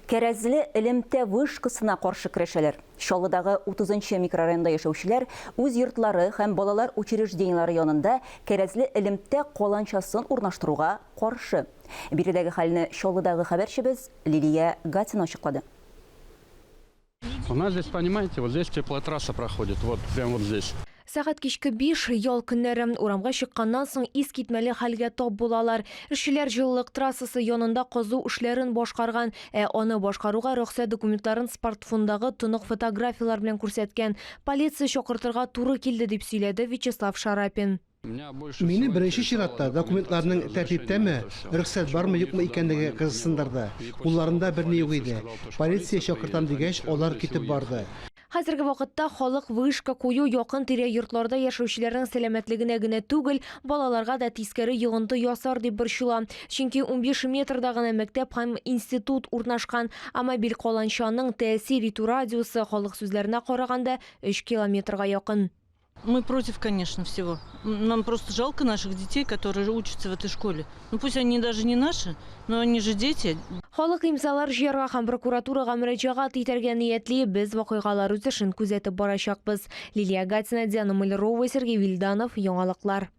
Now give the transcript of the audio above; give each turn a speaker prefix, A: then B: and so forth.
A: Кәрәзле элемтә вышкысына каршы көрәшәләр. Шалыдагы 30-нчы микрорайонда яшәүчеләр үз йортлары һәм балалар учрежденияләре янында кәрәзле элемтә каланчасын урнаштыруга каршы. Биредәге хәлне Шалыдагы хәбәрчебез Лилия Гатина ачыклады.
B: У нас здесь, понимаете, вот здесь теплотрасса проходит, вот прямо вот здесь.
C: Сәгать кичке 5 ял көннәре урамга чыкканнан соң ис китмәле хәлгә тап булалар. Эшчеләр җылылык трассасы янында казу эшләрен башкарган, аны башкаруга рөхсәт документларын смартфондагы тонык фотографиялар белән күрсәткән. Полиция чакыртырга туры килде дип сөйләде Вячеслав Шарапин.
D: Мине беренче чиратта документларның тәртиптәме, рөхсәт бармы юкмы икәнлеге кызыксындырды. Кулларында берни юк иде. Полиция чакыртам дигәч, алар китеп барды.
C: Хәзерге вакытта халык вышка кую якын тирә йортларда яшәүчеләрнең сәламәтлегенә генә түгел, балаларга да тискәре йогынты ясар дип борчыла. Чөнки 15 метрда гына мәктәп һәм институт урнашкан, мобиль каланчаның тәэсир итү радиусы халык сүзләренә караганда 3 километрга якын.
E: Мы против, конечно, всего. Нам просто жалко наших детей, которые учатся в этой школе. Ну пусть они даже не наши, но они же дети.
C: Халык имзалар җыярга һәм прокуратурага мөрәҗәгать итәргә ниятли, без вакыйгалар үсешен күзәтеп барачакбыз. Лилия Гатина, Диана Малярова, Сергей Вильданов, Яңалыклар.